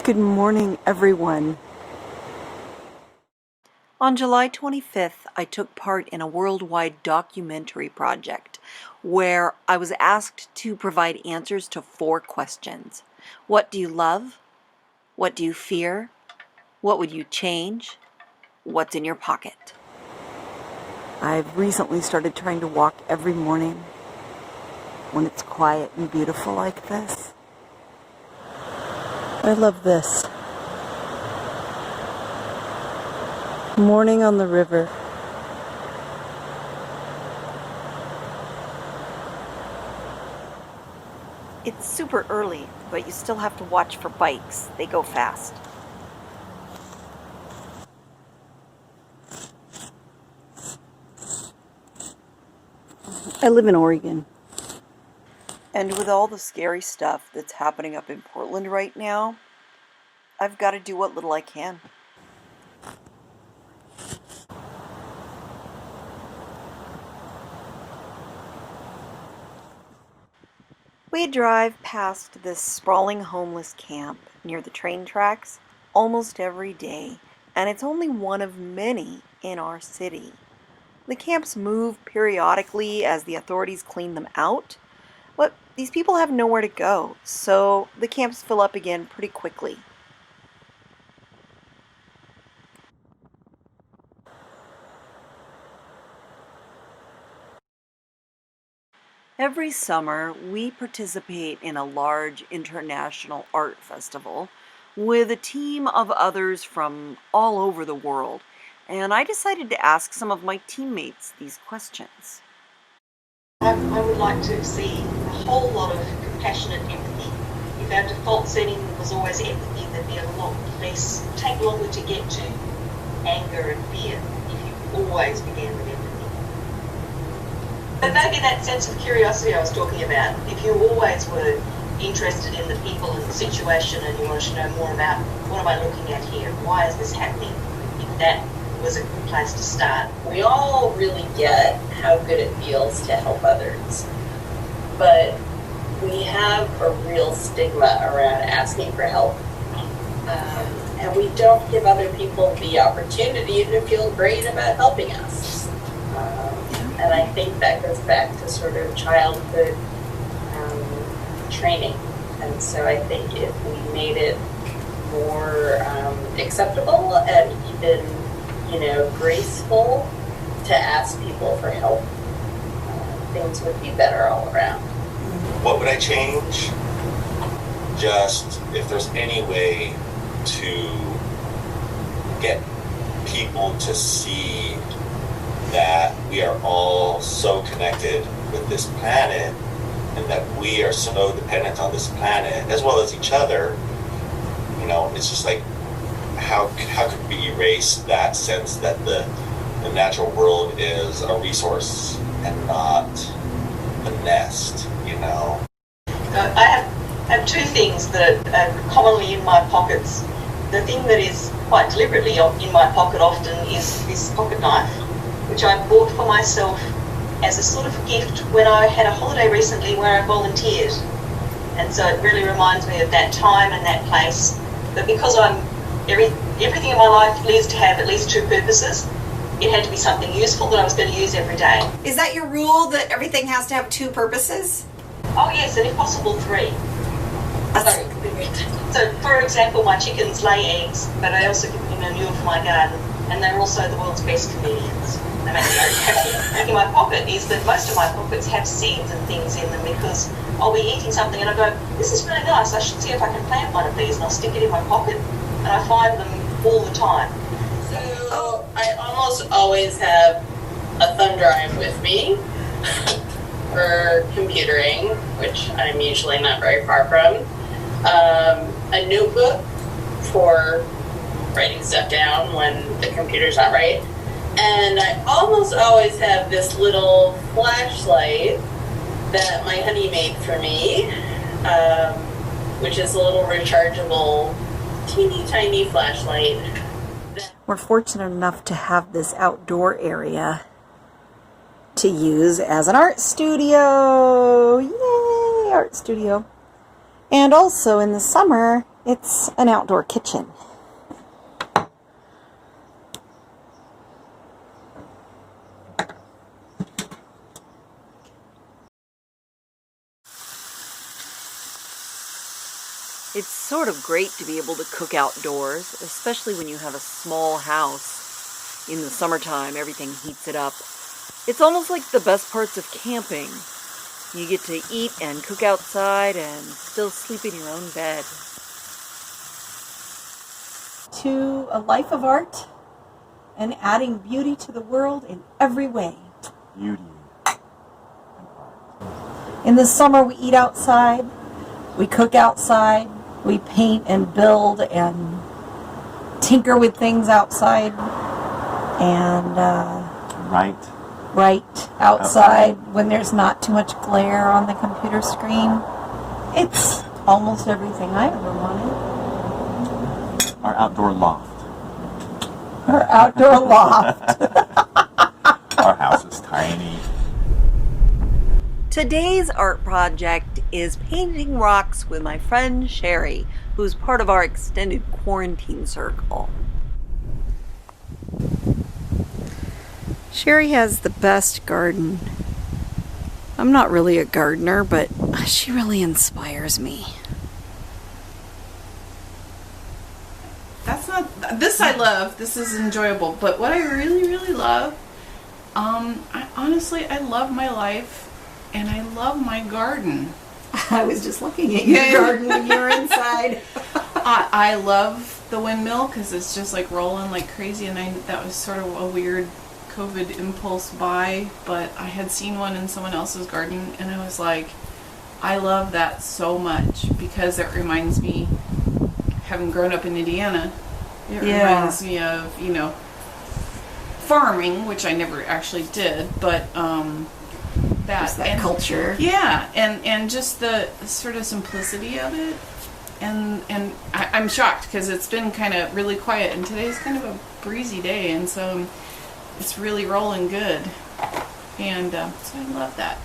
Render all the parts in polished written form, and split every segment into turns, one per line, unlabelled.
Good morning, everyone. On July 25th, I took part in a worldwide documentary project where I was asked to provide answers to 4 questions. What do you love? What do you fear? What would you change? What's in your pocket? I've recently started trying to walk every morning when it's quiet and beautiful like this. I love this. Morning on the river. It's super early, but you still have to watch for bikes. They go fast. I live in Oregon. And with all the scary stuff that's happening up in Portland right now, I've got to do what little I can. We drive past this sprawling homeless camp near the train tracks almost every day, and it's only one of many in our city. The camps move periodically as the authorities clean them out, but these people have nowhere to go, so the camps fill up again pretty quickly. Every summer, we participate in a large international art festival with a team of others from all over the world, and I decided to ask some of my teammates these questions.
I would like to see a whole lot of compassionate empathy. If our default setting was always empathy, there'd be a lot less, take longer to get to anger and fear if you always began with empathy. But maybe that sense of curiosity I was talking about, if you always were interested in the people and the situation and you wanted to know more about what am I looking at here, why is this happening, if that was a good place to start.
We all really get how good it feels to help others, but we have a real stigma around asking for help. And we don't give other people the opportunity to feel great about helping us. And I think that goes back to sort of childhood training. And so I think if we made it more acceptable and even graceful to ask people for help, things would be better all around.
What would I change? Just if there's any way to get people to see that we are all so connected with this planet and that we are so dependent on this planet as well as each other, it's just like, how could we erase that sense that the natural world is a resource and not a nest,
I have 2 things that are commonly in my pockets. The thing that is quite deliberately in my pocket often is this pocket knife, which I bought for myself as a sort of gift when I had a holiday recently where I volunteered. And so it really reminds me of that time and that place. But because everything in my life needs to have at least 2 purposes, it had to be something useful that I was going to use every day.
Is that your rule, that everything has to have 2 purposes?
Oh yes, and if possible 3. So for example, my chickens lay eggs, but I also give them manure for my garden, and they're also the world's best comedians. In my pocket is that most of my pockets have seeds and things in them, because I'll be eating something and I go, this is really nice, I should see if I can plant one of these, and I'll stick it in my pocket, and I find them all the time.
So I almost always have a thumb drive with me for computering, which I'm usually not very far from, a notebook for writing stuff down when the computer's not right, and I almost always have this little flashlight that my honey made for me, which is a little rechargeable, teeny tiny flashlight.
We're fortunate enough to have this outdoor area to use as an art studio. Yay, art studio. And also in the summer, It's an outdoor kitchen. It's sort of great to be able to cook outdoors, especially when you have a small house. In the summertime, everything heats it up. It's almost like the best parts of camping. You get to eat and cook outside and still sleep in your own bed. To a life of art and adding beauty to the world in every way.
Beauty.
In the summer, we eat outside, we cook outside, we paint and build and tinker with things outside, and write outside when there's not too much glare on the computer screen. It's almost everything I ever wanted.
Our outdoor loft.
Our outdoor loft.
Our house is tiny.
Today's art project is painting rocks with my friend Sherry, who's part of our extended quarantine circle. Sherry has the best garden. I'm not really a gardener, but she really inspires me.
That's not, this I love, this is enjoyable, but what I really, really love, I love my life, and I love my garden.
I was just looking at your garden when you were inside.
I love the windmill, because it's just like rolling like crazy, and that was sort of a weird COVID impulse buy, but I had seen one in someone else's garden, and I was like, I love that so much, because it reminds me, having grown up in Indiana, it reminds me of, farming, which I never actually did, but
That culture.
Yeah, and just the sort of simplicity of it, and I'm shocked because it's been kind of really quiet, and today's kind of a breezy day, and so it's really rolling good, and so I love that.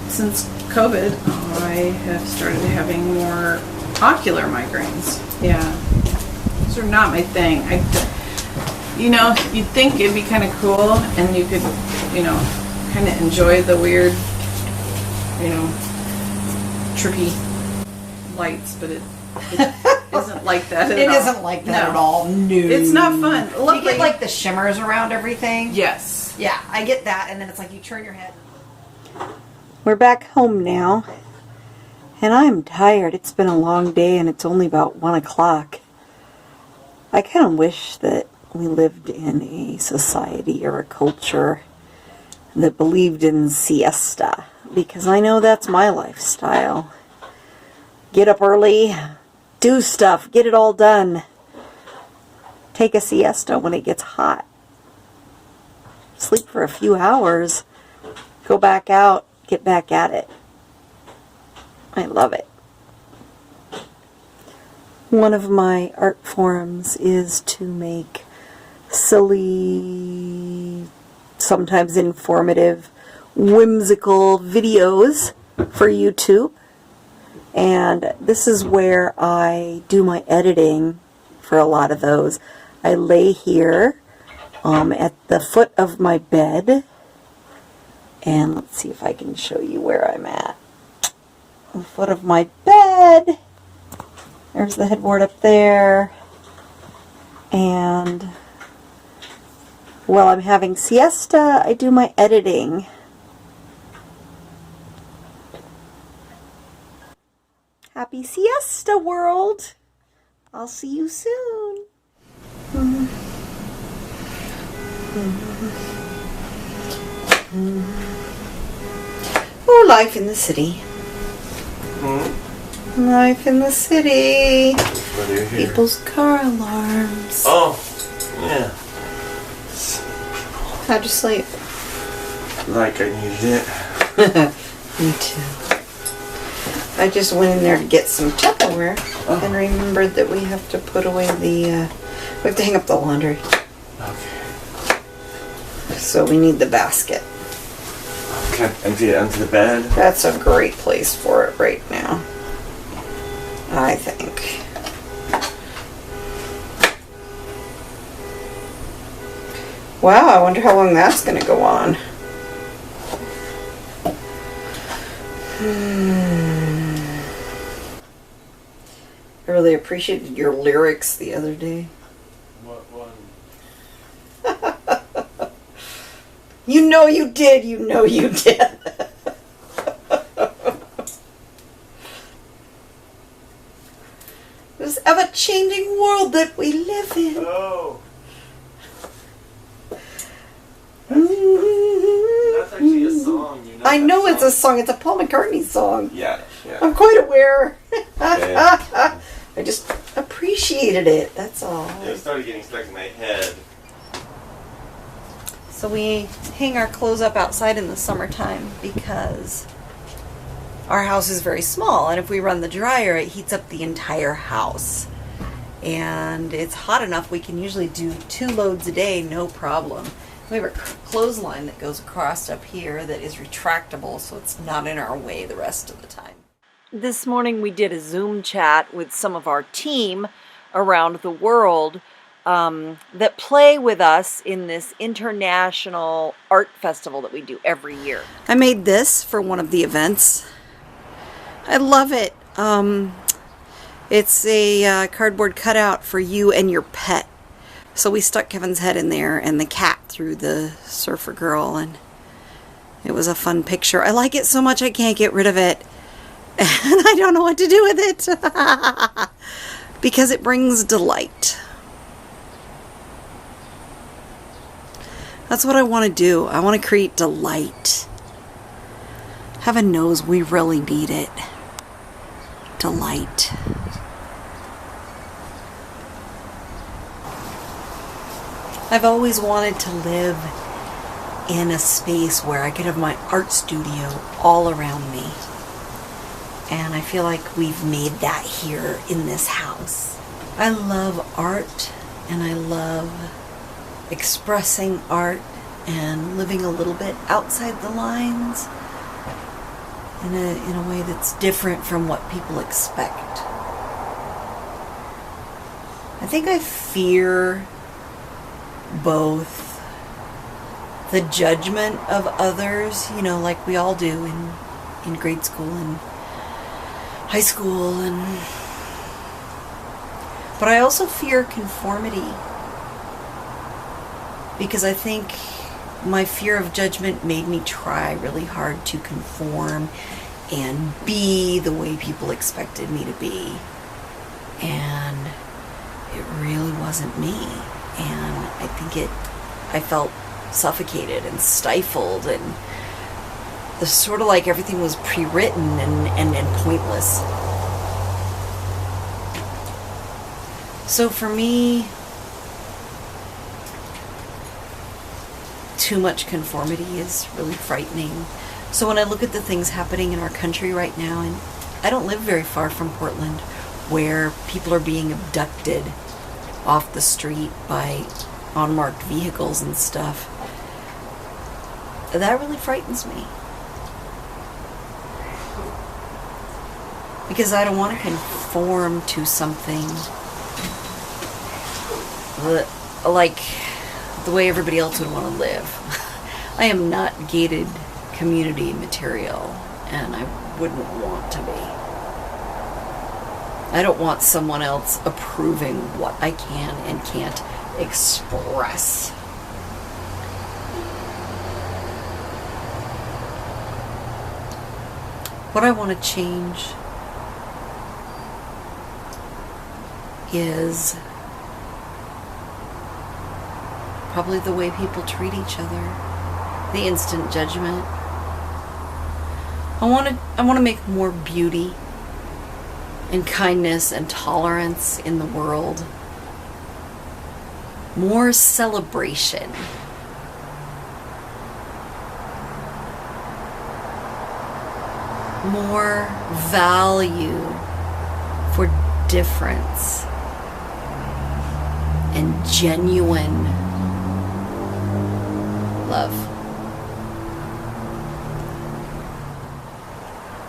Since COVID, I have started having more ocular migraines. Yeah, those are not my thing. You'd think it'd be kind of cool, and you could, kind of enjoy the weird, trippy lights, but it isn't like that at all.
It isn't like that at all. No.
It's not fun.
You get like the shimmers around everything.
Yes.
Yeah, I get that, and then it's like you turn your head.
We're back home now, and I'm tired. It's been a long day, and it's only about 1 o'clock. I kind of wish that we lived in a society or a culture that believed in siesta, because I know that's my lifestyle. Get up early, do stuff, get it all done. Take a siesta when it gets hot. Sleep for a few hours, go back out, get back at it. I love it. One of my art forms is to make silly, sometimes informative, whimsical videos for YouTube. And this is where I do my editing for a lot of those. I lay here at the foot of my bed. And let's see if I can show you where I'm at. The foot of my bed. There's the headboard up there. And while I'm having siesta, I do my editing. Happy siesta, world! I'll see you soon. Oh, life in the city. Life in the city.
What do you hear?
People's car alarms.
Oh, yeah.
How'd you sleep?
Like I needed it.
Me too.
I just went in there to get some Tupperware and remembered that we have to put away the, we have to hang up the laundry.
Okay.
So we need the basket.
Can I empty it onto the bed?
That's a great place for it right now, I think. Wow, I wonder how long that's going to go on. I really appreciated your lyrics the other day.
What one?
You know you did, you know you did. This ever-changing world that we live in.
Oh. That's actually a song. You know
I
that
know it's a
song?
song. It's a Paul McCartney song.
Yeah, yeah.
I'm quite aware.
Okay.
I just appreciated it. That's all.
It started getting stuck in my head.
So we hang our clothes up outside in the summertime because our house is very small, and if we run the dryer, it heats up the entire house. And it's hot enough we can usually do 2 loads a day, no problem. We have a clothesline that goes across up here that is retractable, so it's not in our way the rest of the time. This morning we did a Zoom chat with some of our team around the world that play with us in this international art festival that we do every year. I made this for one of the events. I love it. It's a cardboard cutout for you and your pet. So we stuck Kevin's head in there and the cat through the surfer girl, and it was a fun picture. I like it so much I can't get rid of it. And I don't know what to do with it. Because it brings delight. That's what I want to do. I want to create delight. Heaven knows we really need it. Delight. I've always wanted to live in a space where I could have my art studio all around me. And I feel like we've made that here in this house. I love art, and I love expressing art and living a little bit outside the lines in a way that's different from what people expect. I think I fear both the judgment of others, you know, like we all do in grade school and high school, but I also fear conformity, because I think my fear of judgment made me try really hard to conform and be the way people expected me to be, and it really wasn't me. And I felt suffocated and stifled, and it's sort of like everything was pre-written and pointless. So for me, too much conformity is really frightening. So when I look at the things happening in our country right now, and I don't live very far from Portland, where people are being abducted off the street by unmarked vehicles and stuff, that really frightens me. Because I don't want to conform to something like the way everybody else would want to live. I am not gated community material, and I wouldn't want to be. I don't want someone else approving what I can and can't express. What I want to change is probably the way people treat each other, the instant judgment. I want to make more beauty and kindness and tolerance in the world. More celebration. more value for difference and genuine love.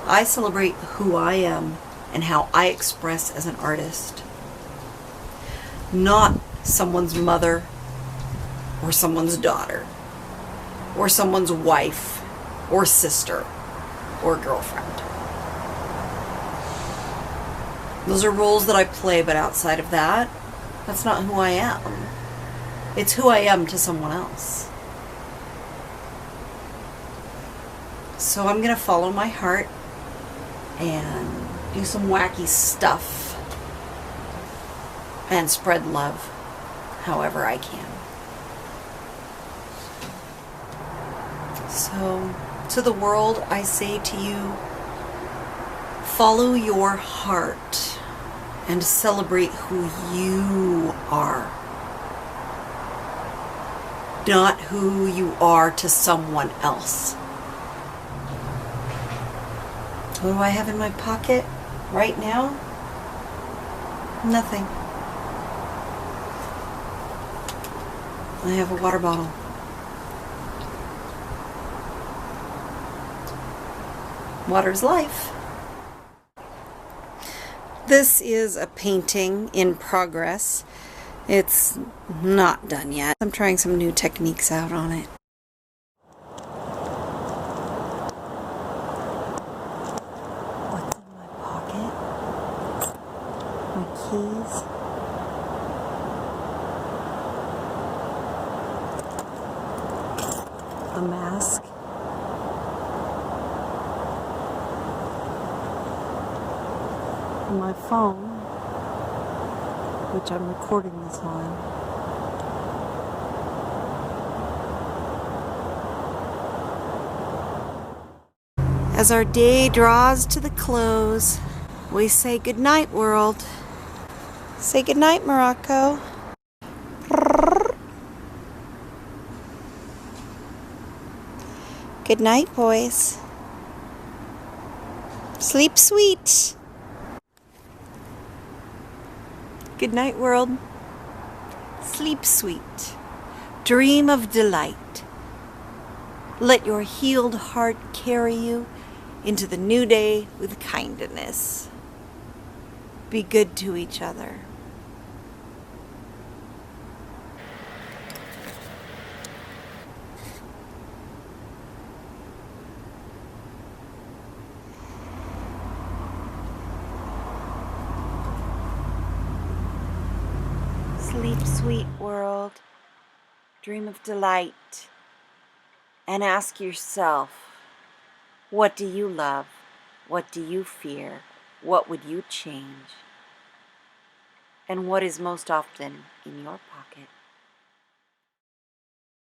I celebrate who I am and how I express as an artist, not someone's mother or someone's daughter or someone's wife or sister or girlfriend. Those are roles that I play, but outside of that, that's not who I am. It's who I am to someone else. So I'm gonna follow my heart and do some wacky stuff and spread love however I can. So, to the world, I say to you, follow your heart and celebrate who you are, not who you are to someone else. What do I have in my pocket right now? Nothing. I have a water bottle. Water's life. This is a painting in progress. It's not done yet. I'm trying some new techniques out on it. What's in my pocket? My keys. A mask. My phone, which I'm recording this on. As our day draws to the close, we say goodnight, world. Say goodnight, Morocco. Good night, boys. Sleep sweet. Good night, world. Sleep sweet. Dream of delight. Let your healed heart carry you into the new day with kindness. Be good to each other. Sleep sweet, world. Dream of delight. And ask yourself, what do you love? What do you fear? What would you change? And what is most often in your pocket?